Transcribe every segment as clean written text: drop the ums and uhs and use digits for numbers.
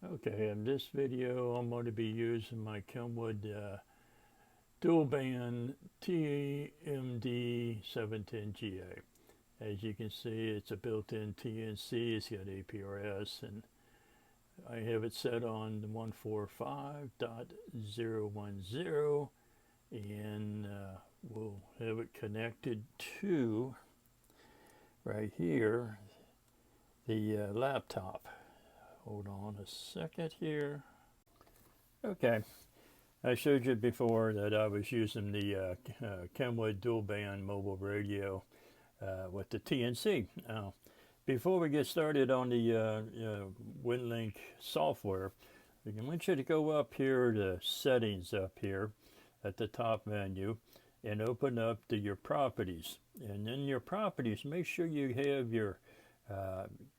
Okay, in this video I'm going to be using my Kenwood dual band TMD710GA. As you can see, it's a built-in TNC, it's got APRS, and I have it set on 145.010, and we'll have it connected to, right here, the laptop. Hold on a second here. Okay, I showed you before that I was using the Kenwood dual band mobile radio with the TNC. Now, before we get started on the WinLink software, I want you to go up here to settings up here at the top menu and open up to your properties. And in your properties, make sure you have your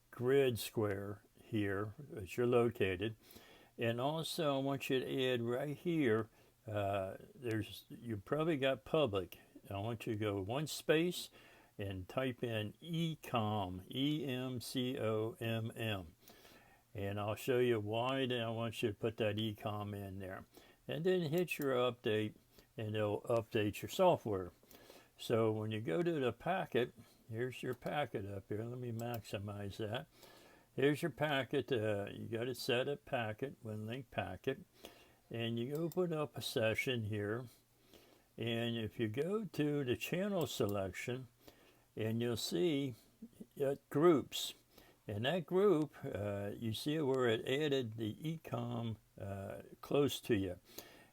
grid square here as you're located. And also, I want you to add right here, you probably got public. I want you to go one space and type in ECOM, EMCOMM. And I'll show you why I want you to put that ECOM in there. And then hit your update, and it'll update your software. So when you go to the packet, here's your packet up here. Let me maximize that. Here's your packet. You got it set at packet, WinLink packet. And you open up a session here. And if you go to the channel selection, and you'll see groups. And that group, you see where it added the ECOM close to you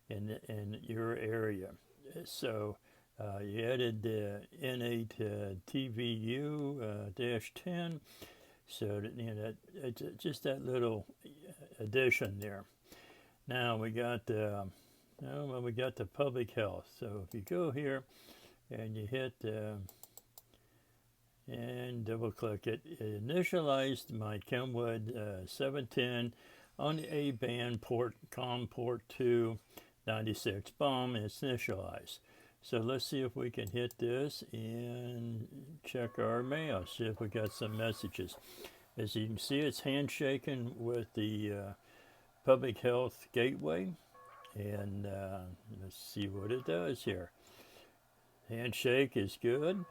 in your area. So you added the N8 TVU-10. So that, it's just that little addition there. Now we got the public health. So if you go here and you hit and double click it, it initialized my Kenwood 710 on the A band port, COM port 296. Boom, it's initialized. So let's see if we can hit this and check our mail, see if we got some messages. As you can see, it's handshaking with the public health gateway, and let's see what it does here. Handshake is good.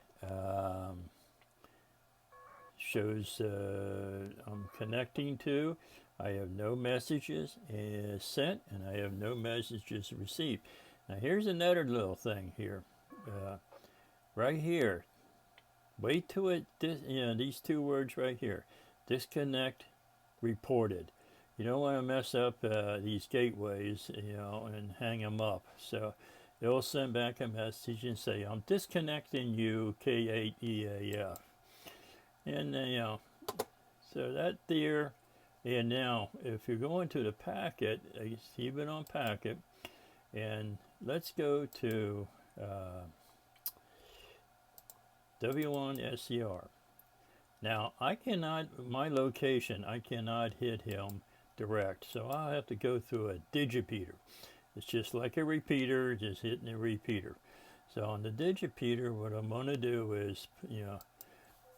Shows I'm connecting to. I have no messages sent, and I have no messages received. Now here's another little thing here. Right here, wait till these two words right here, disconnect reported. You don't want to mess up these gateways, and hang them up. So it'll send back a message and say, I'm disconnecting you, K8EAF. And so that there. And now if you go into the packet, keep it on packet, and let's go to W1SCR. Now I cannot, my location, I cannot hit him direct, so I'll have to go through a digipeater. It's just like a repeater, just hitting a repeater. So on the digipeater, what I'm going to do is,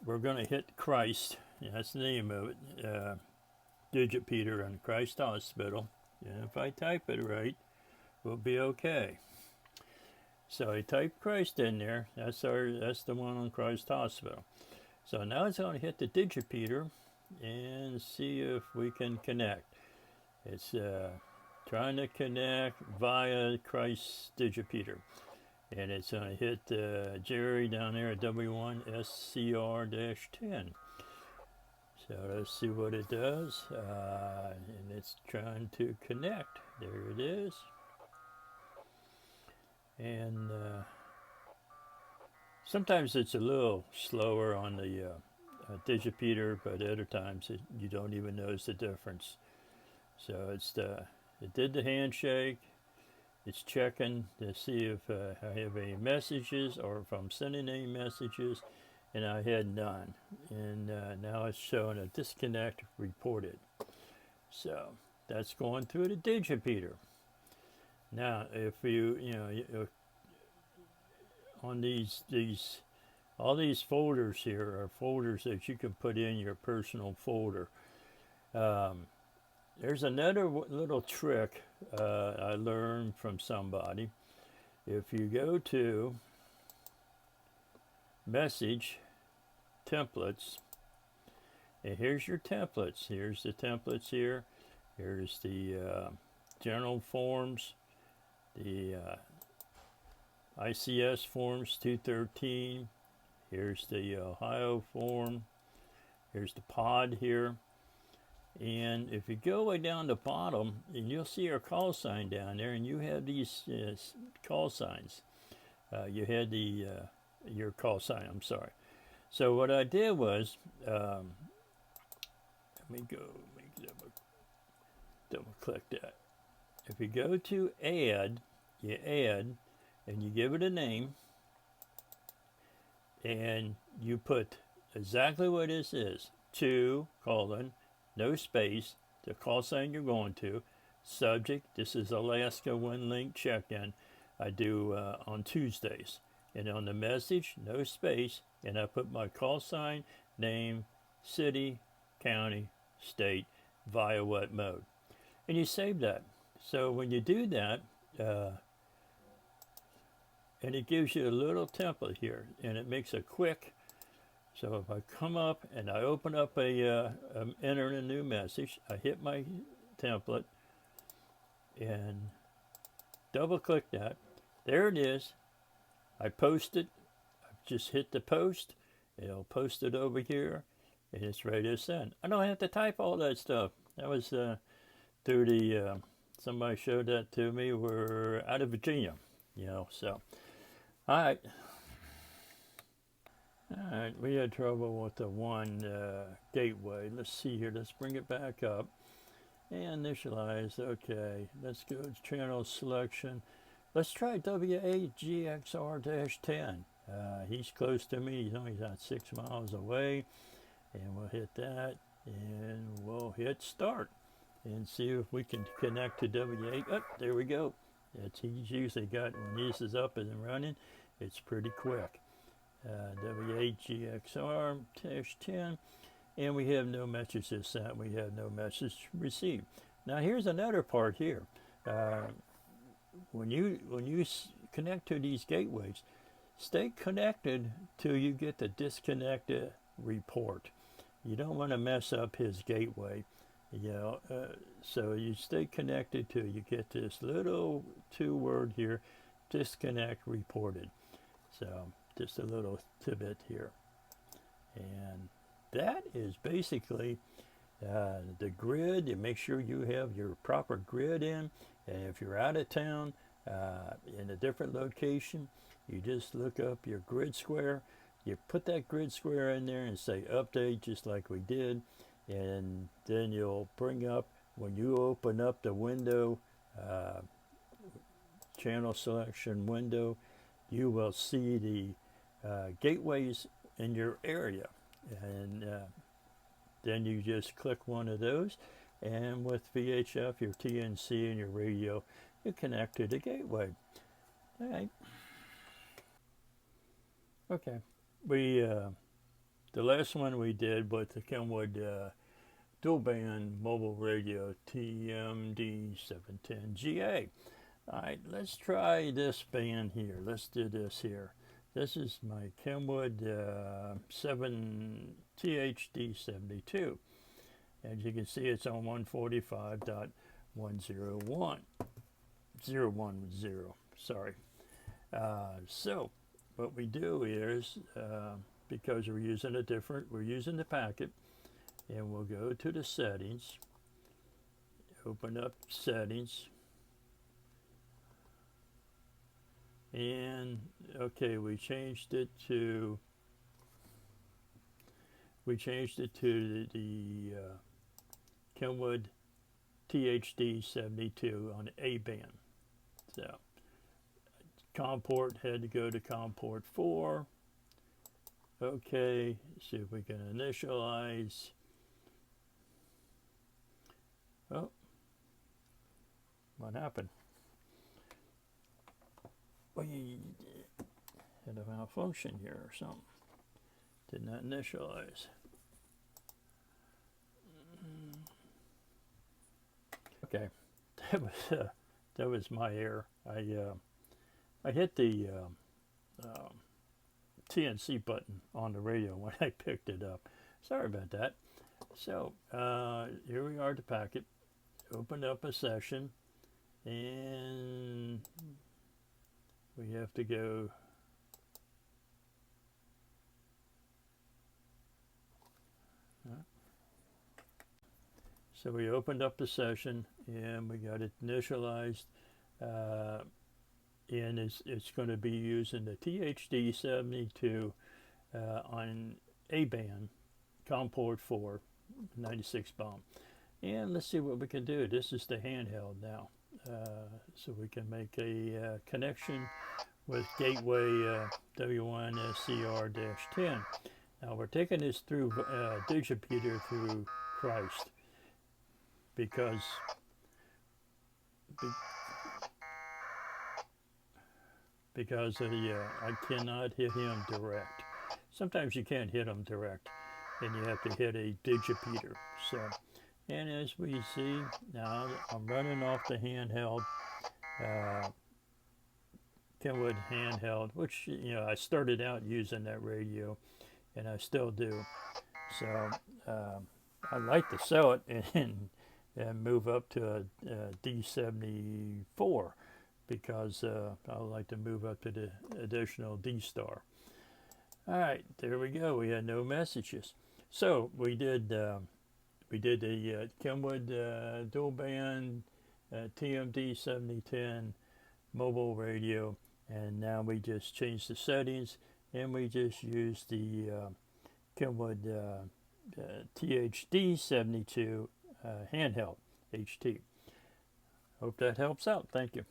we're going to hit Christ. That's the name of it. Digipeater in Christ Hospital. And if I type it right, we'll be okay. So I type Christ in there. That's the one on Christ Hospital. So now it's going to hit the digipeater and see if we can connect. It's trying to connect via Christ digipeater. And it's going to hit Jerry down there at W1SCR-10. So let's see what it does. And it's trying to connect. There it is. And sometimes it's a little slower on the digipeater, but other times you don't even notice the difference. So it did the handshake. It's checking to see if I have any messages or if I'm sending any messages, and I had none. And now it's showing a disconnect reported. So that's going through the digipeater. Now, if on all these folders here are folders that you can put in your personal folder. there's another little trick I learned from somebody. If you go to Message, Templates, and here's your templates. Here's the templates here. Here's the general forms, the ICS forms 213. Here's the Ohio form. Here's the pod here. And if you go way down the bottom, and you'll see our call sign down there, and you have these call signs. You had your call sign, I'm sorry. So what I did was, let me double click that. If you go to add, you add, and you give it a name, and you put exactly what this is, to, colon, no space, the call sign you're going to, subject, this is Alaska One Link check-in, I do on Tuesdays. And on the message, no space, and I put my call sign, name, city, county, state, via what mode. And you save that. So when you do that, and it gives you a little template here, and it makes a quick. So if I come up and I open up enter a new message, I hit my template and double click that. There it is. I post it. I just hit the post. It'll post it over here, and it's ready to send. I don't have to type all that stuff. That was through the somebody showed that to me. We're out of Virginia, So, all right. All right, we had trouble with the one gateway. Let's see here. Let's bring it back up. And initialize. Okay, let's go to channel selection. Let's try WA-GXR-10. He's close to me. He's only about 6 miles away. And we'll hit that. And we'll hit start. And see if we can connect to WA. Oh, there we go. He's usually got, when this is up and running, it's pretty quick. WA-GXR-10, and we have no messages sent. We have no message received. Now here's another part here. When you connect to these gateways, stay connected till you get the disconnected report. You don't want to mess up his gateway. So you stay connected till you get this little 2-word here, disconnect reported. So just a little tidbit here. And that is basically the grid. You make sure you have your proper grid in. And if you're out of town, in a different location, you just look up your grid square. You put that grid square in there and say update, just like we did. And then you'll bring up, when you open up the window, channel selection window, you will see the gateways in your area. And then you just click one of those, and with VHF, your TNC, and your radio, you connect to the gateway. All right. Okay. We the last one we did with the Kenwood dual band mobile radio TMD710GA. All right, let's try this band here. Let's do this here. This is my Kenwood 7 THD72. As you can see, it's on 145.101. 010, sorry. So what we do is, because we're using the packet, and we'll go to the settings, open up settings, and okay, we changed it to the Kenwood THD72 on A band. So COM port had to go to COM port 4. Okay, see if we can initialize. Oh, what happened? We had a malfunction here or something. Did not initialize. Okay, that was my error. I hit the TNC button on the radio when I picked it up. Sorry about that. So here we are at the packet. Opened up a session, and we have to go. So we opened up the session, and we got it initialized, and it's going to be using the THD72 on A-band, COM port 4, 96 bomb. And let's see what we can do. This is the handheld now. So we can make a connection with gateway W1SCR-10. Now we're taking this through Digipeater through Christ because I cannot hit him direct. Sometimes you can't hit him direct, and you have to hit a Digipeater. So, and as we see now, I'm running off the handheld, Kenwood handheld, which I started out using that radio, and I still do. So I'd like to sell it and move up to a D74 because I would like to move up to the additional D-Star. All right, there we go. We had no messages. So we did the Kenwood dual band TMD 7010 mobile radio, and now we just changed the settings and we just used the Kenwood THD 72 handheld HT. Hope that helps out. Thank you.